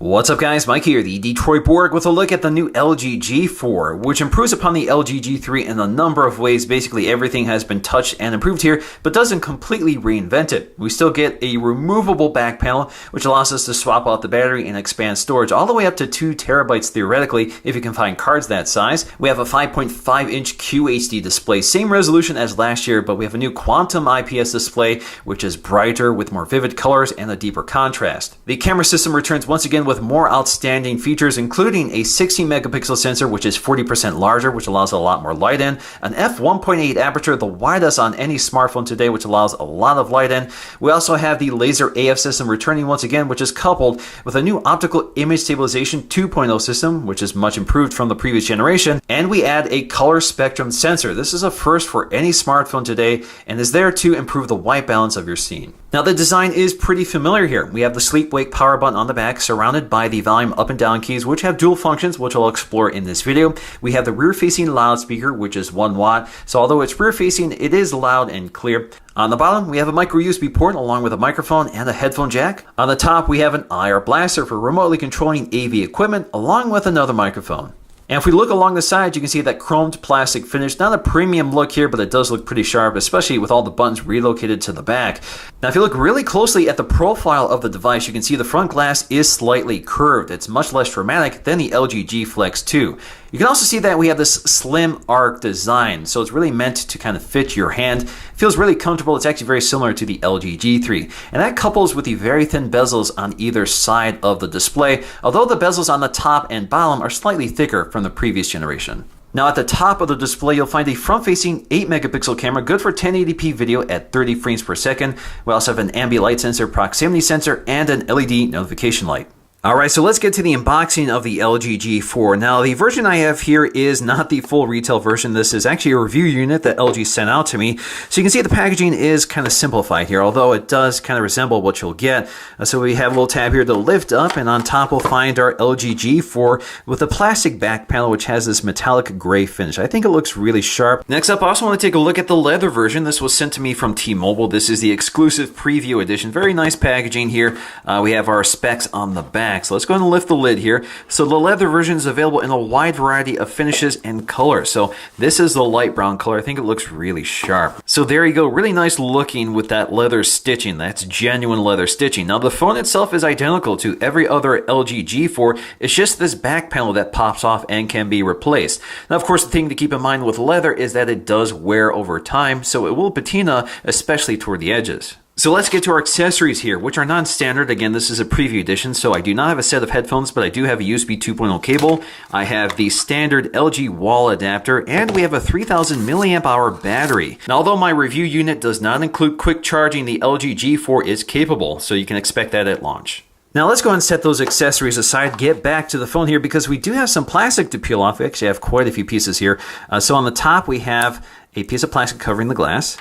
What's up guys, Mike here, the Detroit Borg, with a look at the new LG G4, which improves upon the LG G3 in a number of ways. Basically everything has been touched and improved here, but doesn't completely reinvent it. We still get a removable back panel, which allows us to swap out the battery and expand storage all the way up to 2 terabytes theoretically, if you can find cards that size. We have a 5.5-inch QHD display, same resolution as last year, but we have a new Quantum IPS display, which is brighter with more vivid colors and a deeper contrast. The camera system returns once again with more outstanding features, including a 16 megapixel sensor, which is 40% larger, which allows a lot more light in, an f1.8 aperture, the widest on any smartphone today, which allows a lot of light in. We also have the laser AF system returning once again, which is coupled with a new optical image stabilization 2.0 system, which is much improved from the previous generation, and we add a color spectrum sensor. This is a first for any smartphone today and is there to improve the white balance of your scene. Now the design is pretty familiar here. We have the sleep-wake power button on the back, surrounded by the volume up and down keys, which have dual functions, which I'll explore in this video. We have the rear-facing loudspeaker, which is 1 watt, so although it's rear-facing, it is loud and clear. On the bottom, we have a micro USB port along with a microphone and a headphone jack. On the top, we have an IR blaster for remotely controlling AV equipment, along with another microphone. And if we look along the sides, you can see that chromed plastic finish. Not a premium look here, but it does look pretty sharp, especially with all the buttons relocated to the back. Now, if you look really closely at the profile of the device, you can see the front glass is slightly curved. It's much less dramatic than the LG G Flex 2. You can also see that we have this slim arc design, so it's really meant to kind of fit your hand. It feels really comfortable. It's actually very similar to the LG G3. And that couples with the very thin bezels on either side of the display, although the bezels on the top and bottom are slightly thicker from the previous generation. Now at the top of the display, you'll find a front-facing 8 megapixel camera, good for 1080p video at 30 frames per second. We also have an ambient light sensor, proximity sensor, and an LED notification light. Alright, so let's get to the unboxing of the LG G4. Now, the version I have here is not the full retail version. This is actually a review unit that LG sent out to me. So you can see the packaging is kind of simplified here, although it does kind of resemble what you'll get. So we have a little tab here to lift up, and on top we'll find our LG G4 with a plastic back panel, which has this metallic gray finish. I think it looks really sharp. Next up, I also want to take a look at the leather version. This was sent to me from T-Mobile. This is the exclusive preview edition. Very nice packaging here. We have our specs on the back. So let's go ahead and lift the lid here. So the leather version is available in a wide variety of finishes and colors. So this is the light brown color. I think it looks really sharp. So there you go. Really nice looking with that leather stitching. That's genuine leather stitching. Now the phone itself is identical to every other LG G4. It's just this back panel that pops off and can be replaced. Now of course the thing to keep in mind with leather is that it does wear over time, so it will patina, especially toward the edges. So let's get to our accessories here, which are non-standard. Again, this is a preview edition, so I do not have a set of headphones, but I do have a USB 2.0 cable. I have the standard LG wall adapter, and we have a 3000 milliamp hour battery. Now, although my review unit does not include quick charging, the LG G4 is capable, so you can expect that at launch. Now let's go ahead and set those accessories aside, get back to the phone here, because we do have some plastic to peel off. We actually have quite a few pieces here. So on the top, we have a piece of plastic covering the glass.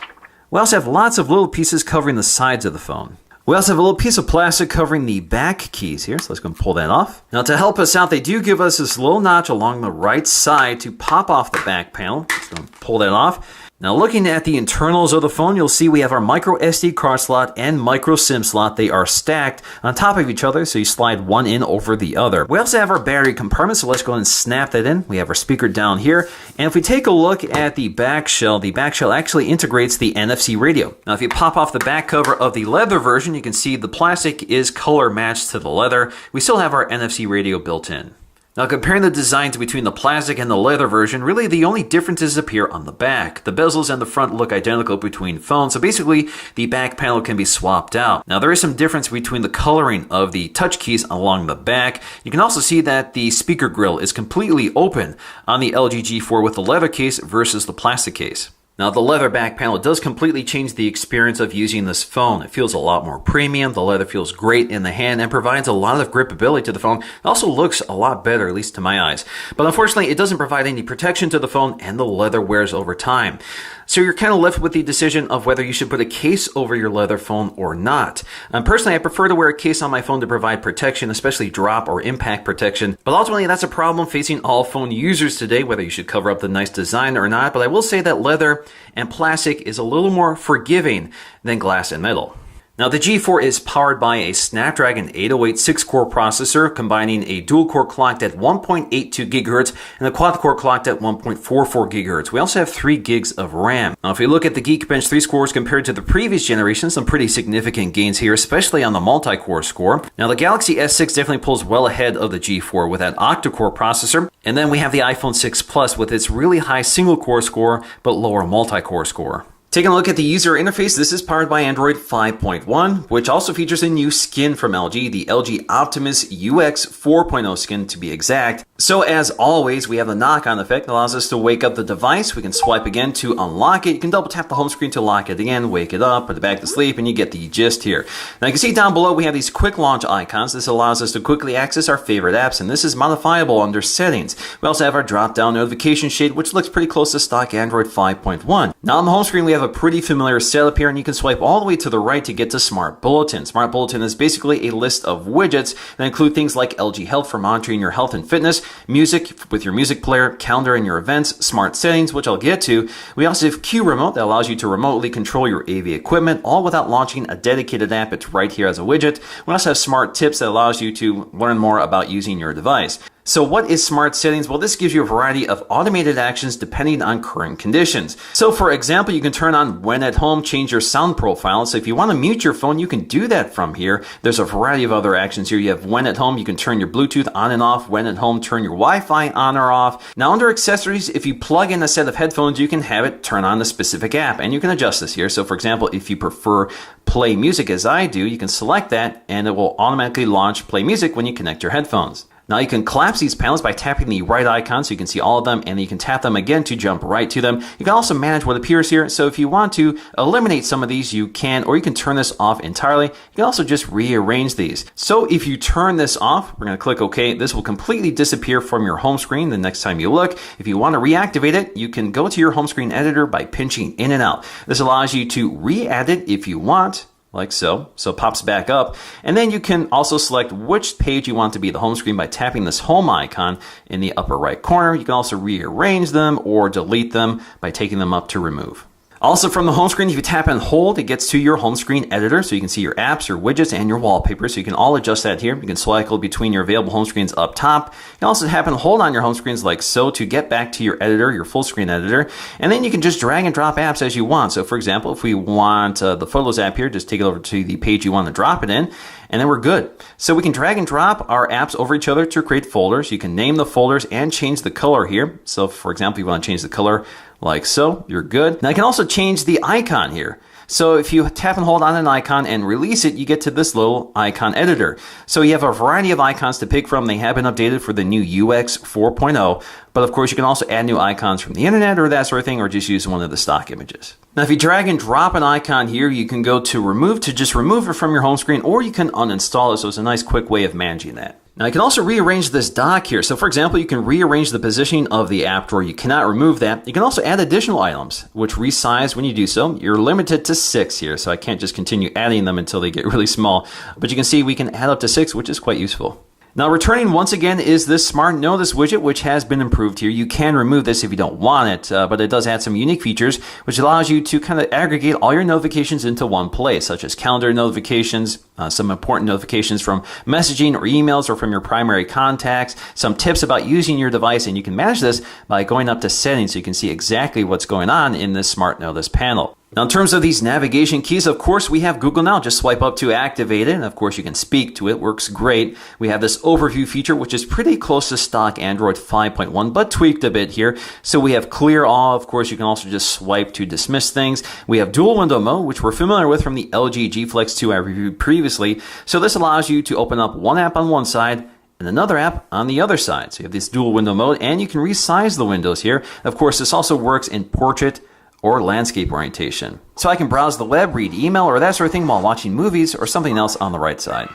We also have lots of little pieces covering the sides of the phone. We also have a little piece of plastic covering the back keys here, so let's go and pull that off. Now to help us out, they do give us this little notch along the right side to pop off the back panel. Let's go and pull that off. Now looking at the internals of the phone, you'll see we have our micro SD card slot and micro SIM slot. They are stacked on top of each other, so you slide one in over the other. We also have our battery compartment, so let's go ahead and snap that in. We have our speaker down here. And if we take a look at the back shell actually integrates the NFC radio. Now if you pop off the back cover of the leather version, you can see the plastic is color matched to the leather. We still have our NFC radio built in. Now comparing the designs between the plastic and the leather version, really the only differences appear on the back. The bezels and the front look identical between phones, so basically the back panel can be swapped out. Now there is some difference between the coloring of the touch keys along the back. You can also see that the speaker grill is completely open on the LG G4 with the leather case versus the plastic case. Now the leather back panel does completely change the experience of using this phone. It feels a lot more premium, the leather feels great in the hand and provides a lot of gripability to the phone. It also looks a lot better, at least to my eyes. But unfortunately it doesn't provide any protection to the phone and the leather wears over time. So you're kind of left with the decision of whether you should put a case over your leather phone or not. Personally, I prefer to wear a case on my phone to provide protection, especially drop or impact protection. But ultimately, that's a problem facing all phone users today, whether you should cover up the nice design or not. But I will say that leather and plastic is a little more forgiving than glass and metal. Now the G4 is powered by a Snapdragon 808 6-core processor combining a dual-core clocked at 1.82 GHz and a quad-core clocked at 1.44 GHz. We also have 3 gigs of RAM. Now if we look at the Geekbench 3 scores compared to the previous generation, some pretty significant gains here, especially on the multi-core score. Now the Galaxy S6 definitely pulls well ahead of the G4 with that octa-core processor. And then we have the iPhone 6 Plus with its really high single-core score but lower multi-core score. Taking a look at the user interface, this is powered by Android 5.1, which also features a new skin from LG, the LG Optimus UX 4.0 skin to be exact. So as always, we have the knock-on effect that allows us to wake up the device. We can swipe again to unlock it. You can double tap the home screen to lock it again, wake it up, put it back to sleep, and you get the gist here. Now you can see down below we have these quick launch icons. This allows us to quickly access our favorite apps, and this is modifiable under settings. We also have our drop-down notification shade, which looks pretty close to stock Android 5.1. Now on the home screen we have a pretty familiar setup here, and you can swipe all the way to the right to get to Smart Bulletin. Smart Bulletin is basically a list of widgets that include things like LG Health for monitoring your health and fitness, music with your music player, calendar and your events, smart settings, which I'll get to. We also have Q Remote that allows you to remotely control your AV equipment, all without launching a dedicated app. It's right here as a widget. We also have Smart Tips that allows you to learn more about using your device. So what is Smart Settings? Well, this gives you a variety of automated actions depending on current conditions. So for example, you can turn on when at home, change your sound profile. So if you want to mute your phone, you can do that from here. There's a variety of other actions here. You have when at home, you can turn your Bluetooth on and off. When at home, turn your Wi-Fi on or off. Now under accessories, if you plug in a set of headphones, you can have it turn on a specific app, and you can adjust this here. So for example, if you prefer play music as I do, you can select that and it will automatically launch play music when you connect your headphones. Now you can collapse these panels by tapping the right icon so you can see all of them, and then you can tap them again to jump right to them. You can also manage what appears here, so if you want to eliminate some of these you can, or you can turn this off entirely. You can also just rearrange these. So if you turn this off, we're going to click OK. This will completely disappear from your home screen the next time you look. If you want to reactivate it, you can go to your home screen editor by pinching in and out. This allows you to re-add it if you want, like so. So it pops back up. And then you can also select which page you want to be the home screen by tapping this home icon in the upper right corner. You can also rearrange them or delete them by taking them up to remove. Also from the home screen, if you tap and hold, it gets to your home screen editor, so you can see your apps, your widgets, and your wallpaper. So you can all adjust that here. You can cycle between your available home screens up top. You can also tap and hold on your home screens like so to get back to your editor, your full screen editor. And then you can just drag and drop apps as you want. So for example, if we want the Photos app here, just take it over to the page you want to drop it in, and then we're good. So we can drag and drop our apps over each other to create folders. You can name the folders and change the color here. So for example, you want to change the color like so, you're good. Now I can also change the icon here. So if you tap and hold on an icon and release it, you get to this little icon editor. So you have a variety of icons to pick from. They have been updated for the new UX 4.0. But of course, you can also add new icons from the internet or that sort of thing, or just use one of the stock images. Now, if you drag and drop an icon here, you can go to remove to just remove it from your home screen, or you can uninstall it. So it's a nice quick way of managing that. Now you can also rearrange this dock here. So for example, you can rearrange the positioning of the app drawer. You cannot remove that. You can also add additional items, which resize when you do so. You're limited to 6 here, so I can't just continue adding them until they get really small. But you can see we can add up to 6, which is quite useful. Now returning once again is this Smart Notice widget, which has been improved here. You can remove this if you don't want it, but it does add some unique features, which allows you to kind of aggregate all your notifications into one place, such as calendar notifications, some important notifications from messaging or emails or from your primary contacts, some tips about using your device, and you can manage this by going up to settings so you can see exactly what's going on in this Smart Notice panel. Now, in terms of these navigation keys, of course, we have Google Now. Just swipe up to activate it. And of course, you can speak to it. Works great. We have this overview feature, which is pretty close to stock Android 5.1, but tweaked a bit here. So we have clear all. Of course, you can also just swipe to dismiss things. We have dual window mode, which we're familiar with from the LG G Flex 2 I reviewed previously. So this allows you to open up one app on one side and another app on the other side. So you have this dual window mode, and you can resize the windows here. Of course, this also works in portrait or landscape orientation. So I can browse the web, read email, or that sort of thing while watching movies or something else on the right side.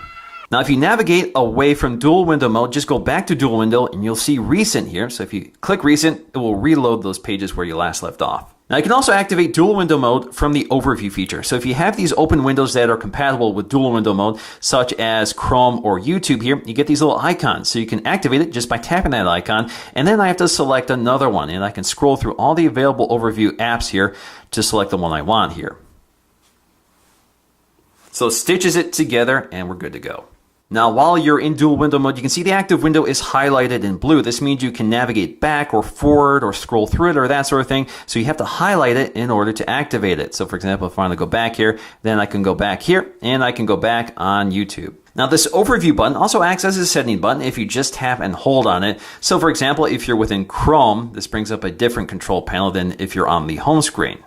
Now, if you navigate away from dual window mode, just go back to dual window and you'll see recent here. So if you click recent, it will reload those pages where you last left off. Now, you can also activate dual window mode from the overview feature. So if you have these open windows that are compatible with dual window mode, such as Chrome or YouTube here, you get these little icons. So you can activate it just by tapping that icon. And then I have to select another one, and I can scroll through all the available overview apps here to select the one I want here. So it stitches it together and we're good to go. Now, while you're in dual window mode, you can see the active window is highlighted in blue. This means you can navigate back or forward or scroll through it or that sort of thing. So you have to highlight it in order to activate it. So for example, if I want to go back here, then I can go back here and I can go back on YouTube. Now, this overview button also acts as a setting button if you just tap and hold on it. So for example, if you're within Chrome, this brings up a different control panel than if you're on the home screen.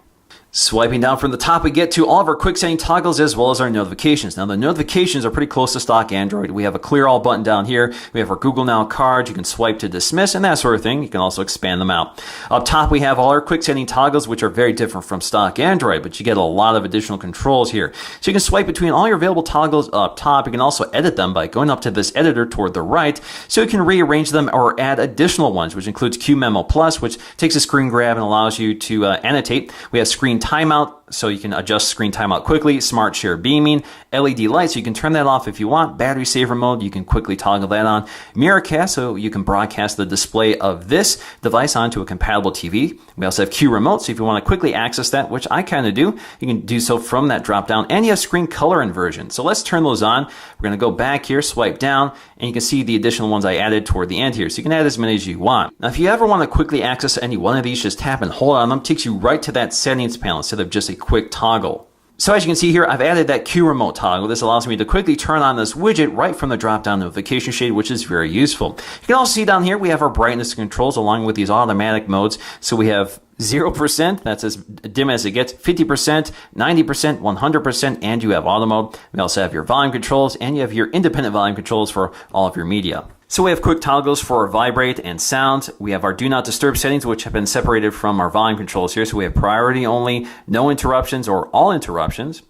Swiping down from the top, we get to all of our quick setting toggles as well as our notifications. Now, the notifications are pretty close to stock Android. We have a clear all button down here. We have our Google Now cards. You can swipe to dismiss and that sort of thing. You can also expand them out. Up top, we have all our quick setting toggles, which are very different from stock Android, but you get a lot of additional controls here. So you can swipe between all your available toggles up top. You can also edit them by going up to this editor toward the right. So you can rearrange them or add additional ones, which includes QMemo Plus, which takes a screen grab and allows you to annotate. We have screen timeout, so you can adjust screen timeout quickly. Smart share beaming, LED lights, so you can turn that off if you want. Battery saver mode, you can quickly toggle that on. Mirrorcast, so you can broadcast the display of this device onto a compatible TV. We also have Q remote, so if you want to quickly access that, which I kind of do, you can do so from that drop down. And you have screen color inversion. So let's turn those on. We're going to go back here, swipe down, and you can see the additional ones I added toward the end here. So you can add as many as you want. Now, if you ever want to quickly access any one of these, just tap and hold on them. It takes you right to that settings panel instead of just a quick toggle. So as you can see here, I've added that Q remote toggle. This allows me to quickly turn on this widget right from the drop-down notification shade, which is very useful. You can also see down here, we have our brightness controls along with these automatic modes. So we have 0%, that's as dim as it gets, 50%, 90%, 100%, and you have auto mode. We also have your volume controls, and you have your independent volume controls for all of your media. So we have quick toggles for vibrate and sound. We have our do not disturb settings, which have been separated from our volume controls here. So we have priority only, no interruptions, or all interruptions.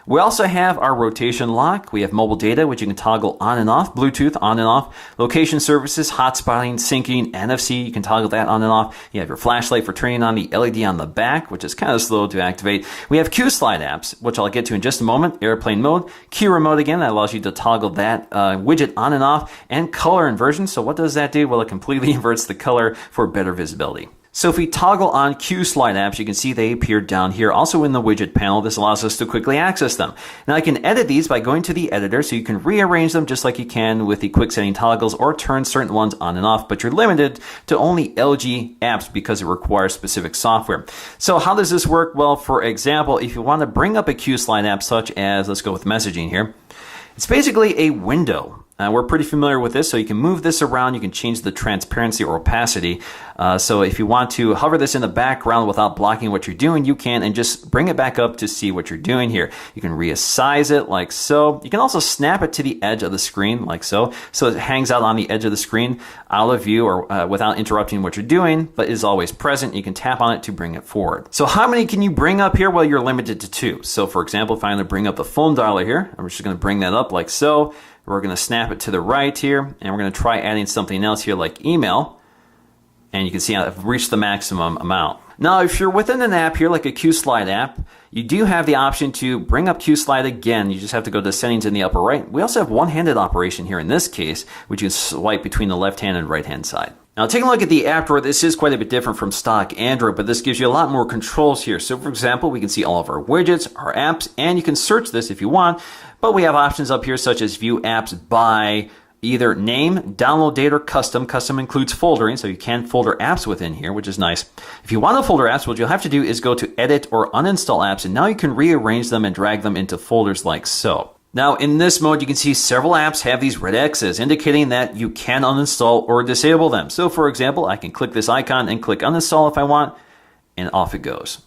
We also have our rotation lock. We have mobile data, which you can toggle on and off, Bluetooth on and off, location services, hotspotting, syncing, NFC, you can toggle that on and off. You have your flashlight for turning on the LED on the back, which is kind of slow to activate. We have Q slide apps, which I'll get to in just a moment, airplane mode, Q remote again, that allows you to toggle that widget on and off, and color inversion. So what does that do? Well, it completely inverts the color for better visibility. So if we toggle on Q slide apps, you can see they appear down here, also in the widget panel. This allows us to quickly access them. Now I can edit these by going to the editor, so you can rearrange them just like you can with the quick setting toggles or turn certain ones on and off, but you're limited to only LG apps because it requires specific software. So how does this work? Well, for example, if you want to bring up a Q slide app such as, let's go with messaging here. It's basically a window. We're pretty familiar with this, so you can move this around. You can change the transparency or opacity. So if you want to hover this in the background without blocking what you're doing, you can, and just bring it back up to see what you're doing here. You can resize it like so. You can also snap it to the edge of the screen like so. So it hangs out on the edge of the screen out of view or without interrupting what you're doing, but is always present. You can tap on it to bring it forward. So how many can you bring up here? Well, you're limited to 2. So for example, if I'm going to bring up the phone dialer here, I'm just going to bring that up like so. We're going to snap it to the right here, and we're going to try adding something else here like email. And you can see I've reached the maximum amount. Now, if you're within an app here, like a Q slide app, you do have the option to bring up Q slide again. You just have to go to settings in the upper right. We also have one-handed operation here in this case, which you can swipe between the left hand and right hand side. Now, taking a look at the app drawer, this is quite a bit different from stock Android, but this gives you a lot more controls here. So for example, we can see all of our widgets, our apps, and you can search this if you want, but we have options up here such as view apps by either name, download date, or custom. Custom includes foldering, so you can folder apps within here, which is nice. If you want to folder apps, what you'll have to do is go to edit or uninstall apps, and now you can rearrange them and drag them into folders like so. Now, in this mode, you can see several apps have these red X's, indicating that you can uninstall or disable them. So, for example, I can click this icon and click uninstall if I want, and off it goes.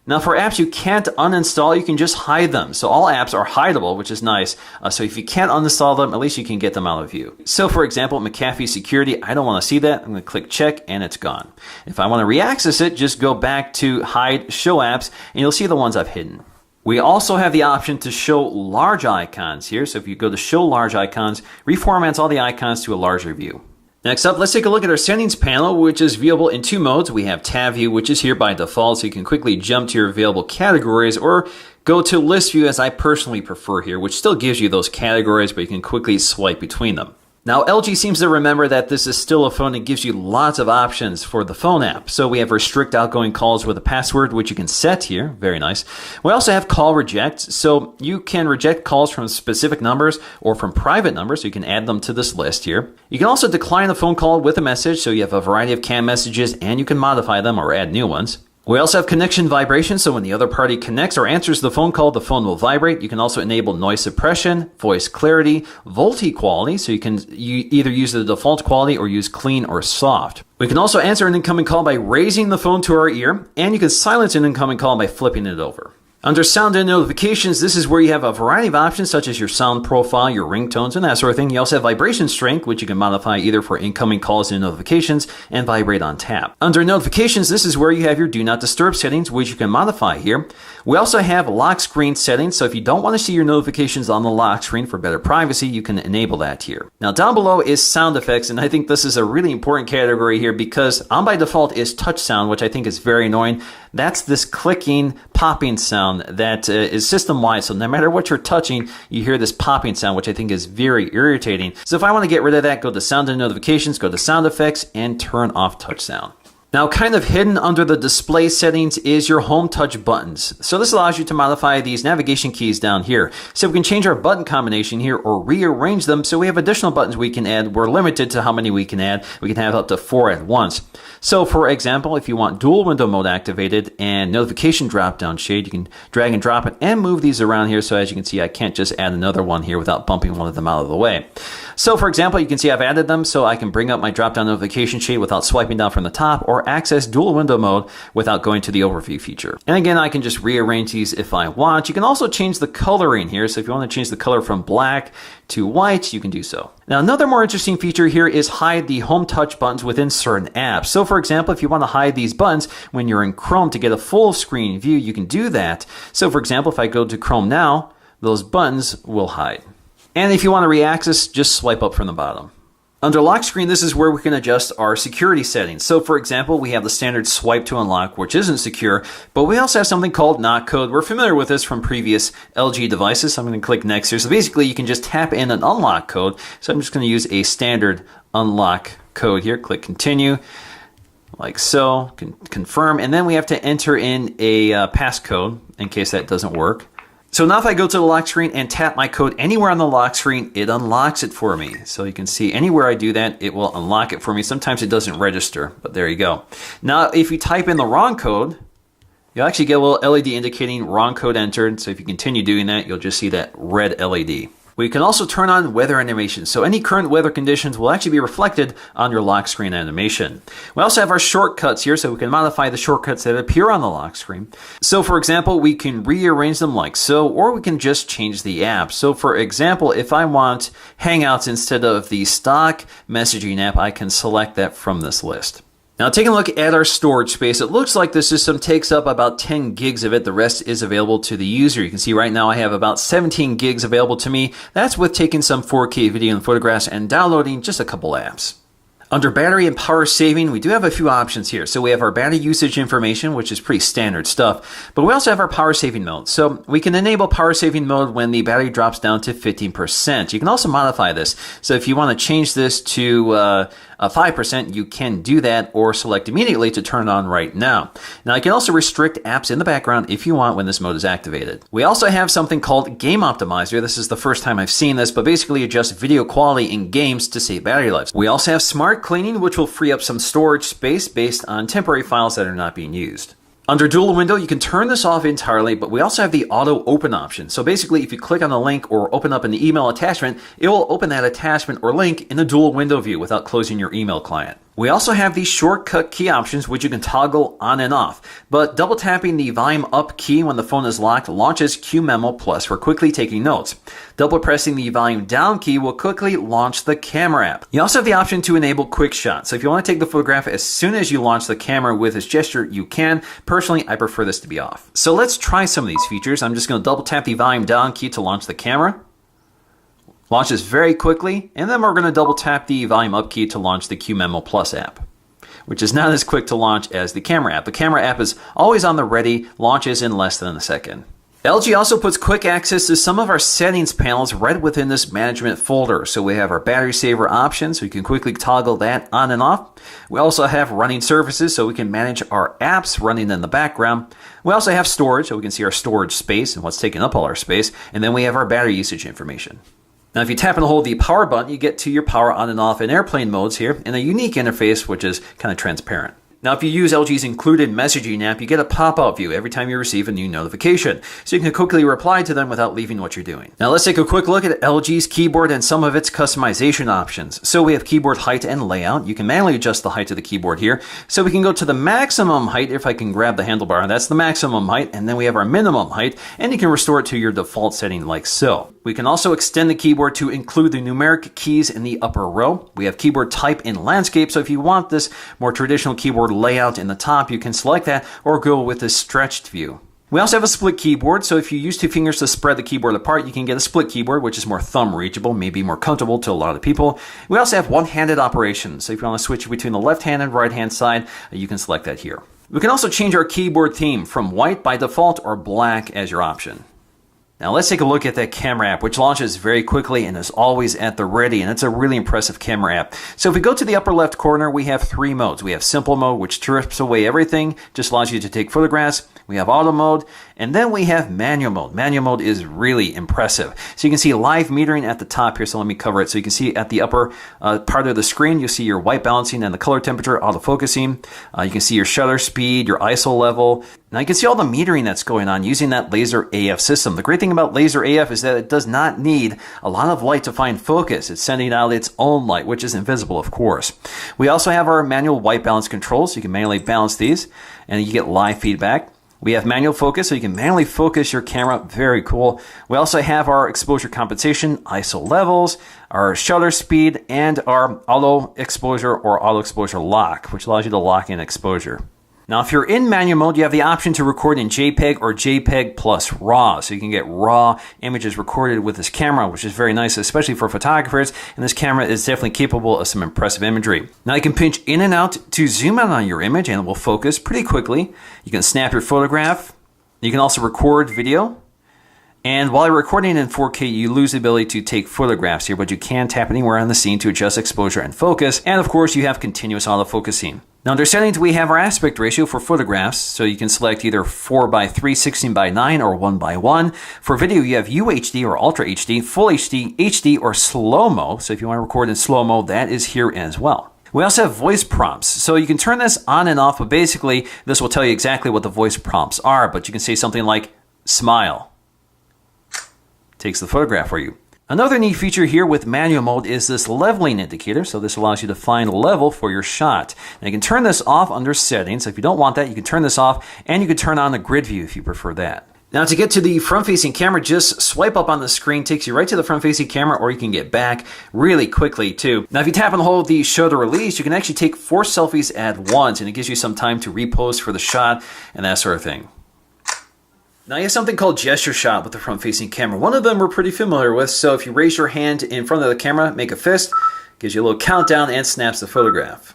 Now, for apps you can't uninstall, you can just hide them. So all apps are hideable, which is nice. So if you can't uninstall them, at least you can get them out of view. So for example, McAfee Security, I don't want to see that. I'm going to click check, and it's gone. If I want to reaccess it, just go back to hide show apps, and you'll see the ones I've hidden. We also have the option to show large icons here. So if you go to show large icons, reformats all the icons to a larger view. Next up, let's take a look at our settings panel, which is viewable in 2 modes. We have tab view, which is here by default, so you can quickly jump to your available categories, or go to list view as I personally prefer here, which still gives you those categories, but you can quickly swipe between them. Now, LG seems to remember that this is still a phone and gives you lots of options for the phone app. So we have restrict outgoing calls with a password, which you can set here. Very nice. We also have call reject. So you can reject calls from specific numbers or from private numbers. So you can add them to this list here. You can also decline a phone call with a message. So you have a variety of canned messages and you can modify them or add new ones. We also have connection vibration, so when the other party connects or answers the phone call, the phone will vibrate. You can also enable noise suppression, voice clarity, VoLTE quality, so you either use the default quality or use clean or soft. We can also answer an incoming call by raising the phone to our ear, and you can silence an incoming call by flipping it over. Under sound and notifications, this is where you have a variety of options such as your sound profile, your ringtones, and that sort of thing. You also have vibration strength, which you can modify either for incoming calls and notifications and vibrate on tap. Under notifications, this is where you have your do not disturb settings, which you can modify here. We also have lock screen settings, so if you don't want to see your notifications on the lock screen for better privacy, you can enable that here. Now down below is sound effects, and I think this is a really important category here because on by default is touch sound, which I think is very annoying. That's this clicking, popping sound that is system-wide. So no matter what you're touching, you hear this popping sound, which I think is very irritating. So if I want to get rid of that, go to sound and notifications, go to sound effects, and turn off touch sound. Now, kind of hidden under the display settings is your home touch buttons. So this allows you to modify these navigation keys down here. So we can change our button combination here or rearrange them. So we have additional buttons we can add. We're limited to how many we can add. We can have up to 4 at once. So for example, if you want dual window mode activated and notification drop down shade, you can drag and drop it and move these around here. So as you can see, I can't just add another one here without bumping one of them out of the way. So for example, you can see I've added them so I can bring up my drop down notification shade without swiping down from the top or access dual window mode without going to the overview feature. And again, I can just rearrange these if I want. You can also change the coloring here. So if you want to change the color from black to white, you can do so. Now, another more interesting feature here is hide the home touch buttons within certain apps. So for example, if you want to hide these buttons when you're in Chrome to get a full screen view, you can do that. So for example, if I go to Chrome now, those buttons will hide. And if you want to re-access, just swipe up from the bottom. Under lock screen, this is where we can adjust our security settings. So for example, we have the standard swipe to unlock, which isn't secure, but we also have something called knock code. We're familiar with this from previous LG devices. So I'm going to click next here. So basically you can just tap in an unlock code. So I'm just going to use a standard unlock code here. Click continue, like so, confirm. And then we have to enter in a passcode in case that doesn't work. So now if I go to the lock screen and tap my code anywhere on the lock screen, it unlocks it for me. So you can see anywhere I do that, it will unlock it for me. Sometimes it doesn't register, but there you go. Now, if you type in the wrong code, you'll actually get a little LED indicating wrong code entered. So if you continue doing that, you'll just see that red LED. We can also turn on weather animation, so any current weather conditions will actually be reflected on your lock screen animation. We also have our shortcuts here, so we can modify the shortcuts that appear on the lock screen. So for example, we can rearrange them like so, or we can just change the app. So for example, if I want Hangouts instead of the stock messaging app, I can select that from this list. Now taking a look at our storage space, it looks like the system takes up about 10 gigs of it. The rest is available to the user. You can see right now I have about 17 gigs available to me. That's with taking some 4K video and photographs and downloading just a couple apps. Under battery and power saving, we do have a few options here. So we have our battery usage information, which is pretty standard stuff, but we also have our power saving mode. So we can enable power saving mode when the battery drops down to 15%. You can also modify this. So if you want to change this to 5%, you can do that or select immediately to turn it on right now. Now I can also restrict apps in the background if you want when this mode is activated. We also have something called Game Optimizer. This is the first time I've seen this, but basically adjusts video quality in games to save battery life. We also have Smart Cleaning, which will free up some storage space based on temporary files that are not being used. Under dual window, you can turn this off entirely, but we also have the auto open option. So basically, if you click on a link or open up an email attachment, it will open that attachment or link in the dual window view without closing your email client. We also have these shortcut key options, which you can toggle on and off. But double tapping the volume up key when the phone is locked launches QMemo Plus for quickly taking notes. Double pressing the volume down key will quickly launch the camera app. You also have the option to enable quick shot. So if you want to take the photograph as soon as you launch the camera with this gesture, you can. Personally, I prefer this to be off. So let's try some of these features. I'm just going to double tap the volume down key to launch the camera. Launches very quickly, and then we're going to double tap the volume up key to launch the QMemo Plus app, which is not as quick to launch as the camera app. The camera app is always on the ready, launches in less than a second. LG also puts quick access to some of our settings panels right within this management folder. So we have our battery saver option, so you can quickly toggle that on and off. We also have running services, so we can manage our apps running in the background. We also have storage, so we can see our storage space and what's taking up all our space. And then we have our battery usage information. Now, if you tap and hold the power button, you get to your power on and off in airplane modes here in a unique interface, which is kind of transparent. Now, if you use LG's included messaging app, you get a pop-up view every time you receive a new notification, so you can quickly reply to them without leaving what you're doing. Now, let's take a quick look at LG's keyboard and some of its customization options. So we have keyboard height and layout. You can manually adjust the height of the keyboard here. So we can go to the maximum height if I can grab the handlebar. That's the maximum height. And then we have our minimum height, and you can restore it to your default setting like so. We can also extend the keyboard to include the numeric keys in the upper row. We have keyboard type in landscape, so if you want this more traditional keyboard layout in the top, you can select that or go with this stretched view. We also have a split keyboard, so if you use two fingers to spread the keyboard apart, you can get a split keyboard, which is more thumb reachable, maybe more comfortable to a lot of people. We also have one-handed operation, so if you want to switch between the left-hand and right-hand side, you can select that here. We can also change our keyboard theme from white by default or black as your option. Now let's take a look at that camera app, which launches very quickly and is always at the ready, and it's a really impressive camera app. So if we go to the upper left corner, we have three modes. We have simple mode, which strips away everything, just allows you to take photographs. We have auto mode, and then we have manual mode. Manual mode is really impressive. So you can see live metering at the top here, so let me cover it. So you can see at the upper part of the screen, you'll see your white balancing and the color temperature autofocusing. You can see your shutter speed, your ISO level. Now you can see all the metering that's going on using that laser AF system. The great thing about laser AF is that it does not need a lot of light to find focus. It's sending out its own light, which is invisible, of course. We also have our manual white balance controls, so you can manually balance these, and you get live feedback. We have manual focus, so you can manually focus your camera. Very cool. We also have our exposure compensation, ISO levels, our shutter speed, and our auto exposure or auto exposure lock, which allows you to lock in exposure. Now, if you're in manual mode, you have the option to record in JPEG or JPEG plus RAW. So you can get RAW images recorded with this camera, which is very nice, especially for photographers. And this camera is definitely capable of some impressive imagery. Now, you can pinch in and out to zoom out on your image, and it will focus pretty quickly. You can snap your photograph. You can also record video. And while you're recording in 4K, you lose the ability to take photographs here, but you can tap anywhere on the scene to adjust exposure and focus. And of course, you have continuous autofocusing. Now, under settings, we have our aspect ratio for photographs, so you can select either 4:3, 16:9, or 1:1. For video, you have UHD or Ultra HD, Full HD, HD, or slow-mo. So if you want to record in slow-mo, that is here as well. We also have voice prompts, so you can turn this on and off, but basically, this will tell you exactly what the voice prompts are, but you can say something like, smile. Takes the photograph for you. Another neat feature here with manual mode is this leveling indicator. So this allows you to find a level for your shot. Now you can turn this off under settings. So if you don't want that, you can turn this off, and you can turn on the grid view if you prefer that. Now to get to the front-facing camera, just swipe up on the screen, takes you right to the front-facing camera, or you can get back really quickly too. Now if you tap and hold the show to release, you can actually take 4 selfies at once, and it gives you some time to repose for the shot and that sort of thing. Now you have something called gesture shot with the front-facing camera. One of them we're pretty familiar with, so if you raise your hand in front of the camera, make a fist, gives you a little countdown and snaps the photograph.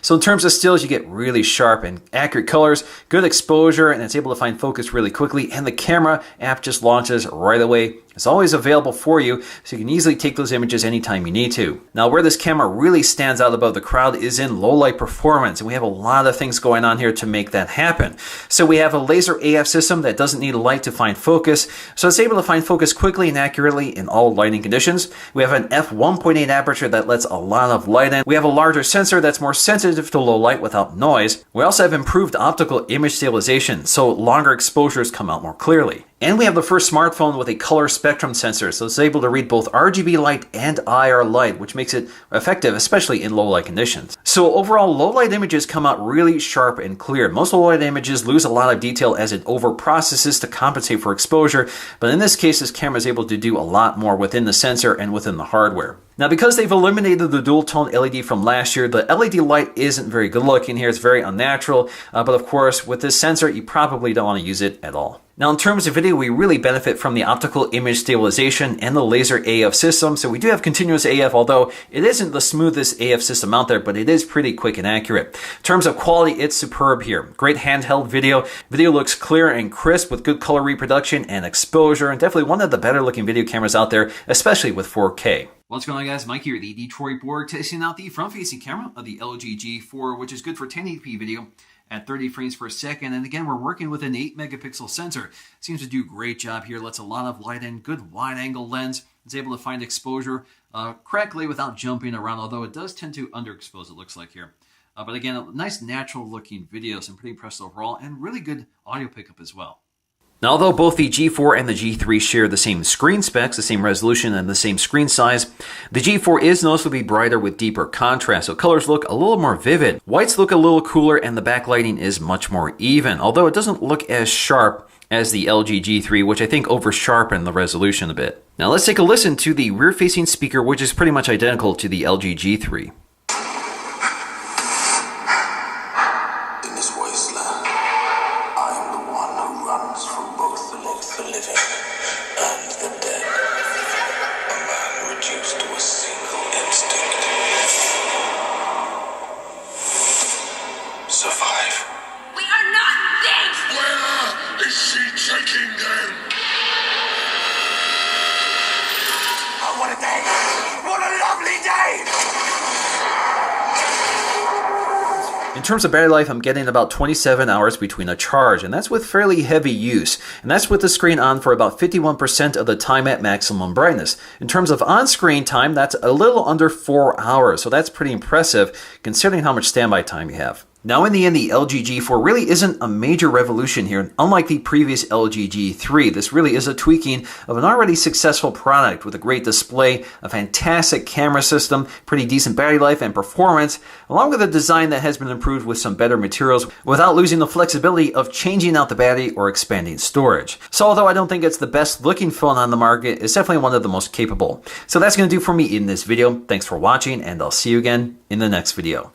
So in terms of stills, you get really sharp and accurate colors, good exposure, and it's able to find focus really quickly, and the camera app just launches right away. It's always available for you, so you can easily take those images anytime you need to. Now, where this camera really stands out above the crowd is in low light performance, and we have a lot of things going on here to make that happen. So we have a laser AF system that doesn't need a light to find focus, so it's able to find focus quickly and accurately in all lighting conditions. We have an f1.8 aperture that lets a lot of light in. We have a larger sensor that's more sensitive to low light without noise. We also have improved optical image stabilization, so longer exposures come out more clearly. And we have the first smartphone with a color spectrum sensor, so it's able to read both RGB light and IR light, which makes it effective, especially in low light conditions. So overall, low light images come out really sharp and clear. Most low light images lose a lot of detail as it over-processes to compensate for exposure, but in this case, this camera is able to do a lot more within the sensor and within the hardware. Now, because they've eliminated the dual-tone LED from last year, the LED light isn't very good looking here. It's very unnatural, but of course, with this sensor, you probably don't want to use it at all. Now in terms of video, we really benefit from the optical image stabilization and the laser AF system. So we do have continuous AF, although it isn't the smoothest AF system out there, but it is pretty quick and accurate. In terms of quality, it's superb here. Great handheld video. Video looks clear and crisp with good color reproduction and exposure, and definitely one of the better looking video cameras out there, especially with 4K. What's going on, guys? Mike here, the Detroit Borg, testing out the front-facing camera of the LG G4, which is good for 1080p video at 30 frames per second. And again, we're working with an 8 megapixel sensor. Seems to do a great job here. Lets a lot of light in. Good wide angle lens. It's able to find exposure correctly without jumping around, although it does tend to underexpose, it looks like here. But again, a nice natural looking video. So I'm pretty impressed overall, and really good audio pickup as well. Now, although both the G4 and the G3 share the same screen specs, the same resolution, and the same screen size, the G4 is noticeably brighter with deeper contrast, so colors look a little more vivid. Whites look a little cooler, and the backlighting is much more even, although it doesn't look as sharp as the LG G3, which I think over-sharpened the resolution a bit. Now let's take a listen to the rear-facing speaker, which is pretty much identical to the LG G3. Survive. We are not dead! Where is she taking them? Oh, what a day! What a lovely day! In terms of battery life, I'm getting about 27 hours between a charge, and that's with fairly heavy use. And that's with the screen on for about 51% of the time at maximum brightness. In terms of on-screen time, that's a little under 4 hours, so that's pretty impressive considering how much standby time you have. Now in the end, the LG G4 really isn't a major revolution here. Unlike the previous LG G3, this really is a tweaking of an already successful product with a great display, a fantastic camera system, pretty decent battery life and performance, along with a design that has been improved with some better materials without losing the flexibility of changing out the battery or expanding storage. So although I don't think it's the best looking phone on the market, it's definitely one of the most capable. So that's going to do for me in this video. Thanks for watching, and I'll see you again in the next video.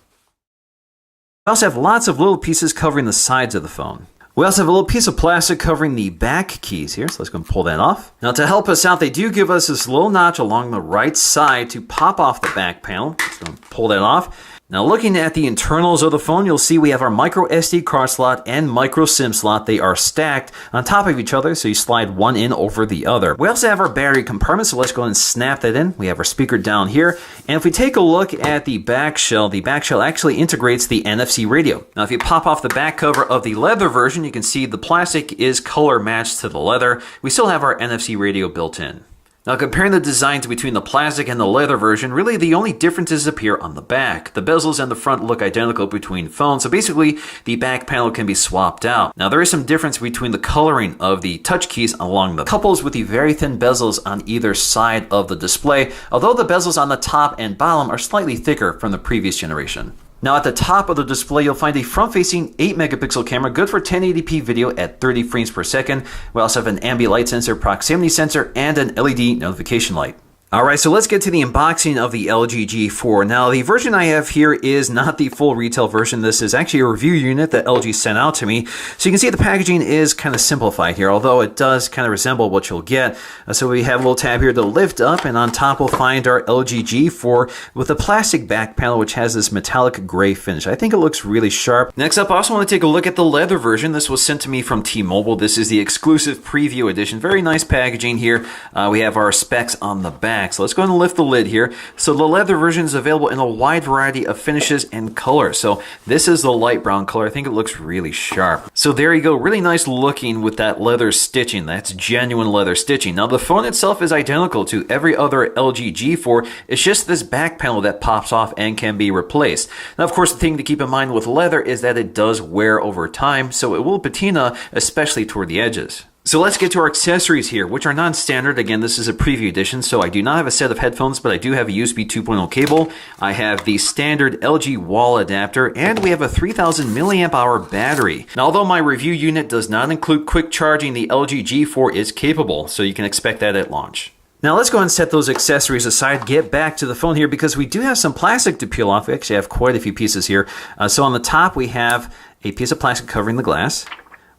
We also have lots of little pieces covering the sides of the phone. We also have a little piece of plastic covering the back keys here, so let's go and pull that off. Now to help us out, they do give us this little notch along the right side to pop off the back panel. Let's go and pull that off. Now looking at the internals of the phone, you'll see we have our micro SD card slot and micro SIM slot. They are stacked on top of each other, so you slide one in over the other. We also have our battery compartment, so let's go ahead and snap that in. We have our speaker down here. And if we take a look at the back shell actually integrates the NFC radio. Now if you pop off the back cover of the leather version, you can see the plastic is color matched to the leather. We still have our NFC radio built in. Now comparing the designs between the plastic and the leather version, really the only differences appear on the back. The bezels and the front look identical between phones, so basically the back panel can be swapped out. Now there is some difference between the coloring of the touch keys along the couples with the very thin bezels on either side of the display, although the bezels on the top and bottom are slightly thicker from the previous generation. Now at the top of the display, you'll find a front-facing 8 megapixel camera, good for 1080p video at 30 frames per second. We also have an ambient light sensor, proximity sensor, and an LED notification light. Alright, so let's get to the unboxing of the LG G4. Now, the version I have here is not the full retail version. This is actually a review unit that LG sent out to me. So you can see the packaging is kind of simplified here, although it does kind of resemble what you'll get. So we have a little tab here to lift up, and on top we'll find our LG G4 with a plastic back panel, which has this metallic gray finish. I think it looks really sharp. Next up, I also want to take a look at the leather version. This was sent to me from T-Mobile. This is the exclusive preview edition. Very nice packaging here. We have our specs on the back. So let's go ahead and lift the lid here. So the leather version is available in a wide variety of finishes and colors. So this is the light brown color. I think it looks really sharp. So there you go. Really nice looking with that leather stitching. That's genuine leather stitching. Now the phone itself is identical to every other LG G4. It's just this back panel that pops off and can be replaced. Now of course the thing to keep in mind with leather is that it does wear over time. So it will patina, especially toward the edges. So let's get to our accessories here, which are non-standard. Again, this is a preview edition, so I do not have a set of headphones, but I do have a USB 2.0 cable. I have the standard LG wall adapter, and we have a 3000 milliamp hour battery. Now, although my review unit does not include quick charging, the LG G4 is capable, so you can expect that at launch. Now let's go ahead and set those accessories aside, get back to the phone here, because we do have some plastic to peel off. We actually have quite a few pieces here. So on the top, we have a piece of plastic covering the glass.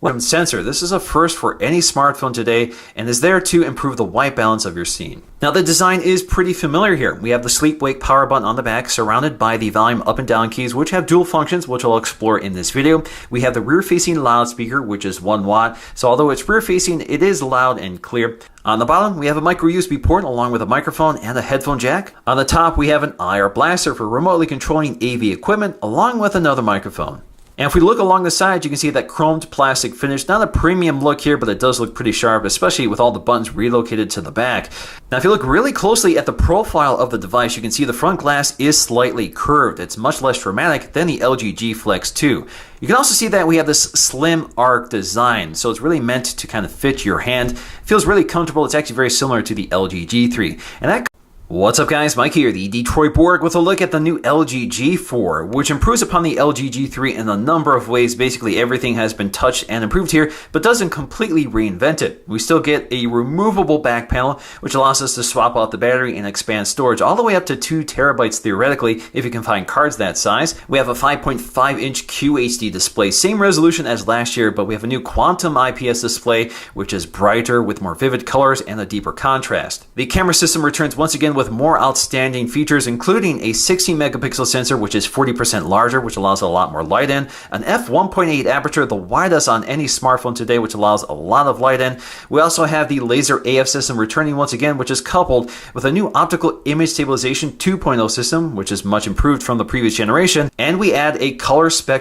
Sensor. This is a first for any smartphone today and is there to improve the white balance of your scene. Now the design is pretty familiar here. We have the sleep wake power button on the back surrounded by the volume up and down keys which have dual functions which I'll explore in this video. We have the rear facing loudspeaker which is 1 watt, so although it's rear facing it is loud and clear. On the bottom we have a micro USB port along with a microphone and a headphone jack. On the top we have an IR blaster for remotely controlling AV equipment along with another microphone. And if we look along the side, you can see that chromed plastic finish. Not a premium look here, but it does look pretty sharp, especially with all the buttons relocated to the back. Now, if you look really closely at the profile of the device, you can see the front glass is slightly curved. It's much less dramatic than the LG G Flex 2. You can also see that we have this slim arc design, so it's really meant to kind of fit your hand. It feels really comfortable. It's actually very similar to the LG G3. And that What's up guys, Mike here, the Detroit Borg with a look at the new LG G4, which improves upon the LG G3 in a number of ways. Basically everything has been touched and improved here, but doesn't completely reinvent it. We still get a removable back panel, which allows us to swap out the battery and expand storage all the way up to 2 terabytes theoretically, if you can find cards that size. We have a 5.5-inch QHD display, same resolution as last year, but we have a new Quantum IPS display, which is brighter with more vivid colors and a deeper contrast. The camera system returns once again with more outstanding features, including a 16 megapixel sensor, which is 40% larger, which allows a lot more light in, an f1.8 aperture, the widest on any smartphone today, which allows a lot of light in. We also have the laser AF system returning once again, which is coupled with a new optical image stabilization 2.0 system, which is much improved from the previous generation, and we add a color spectrum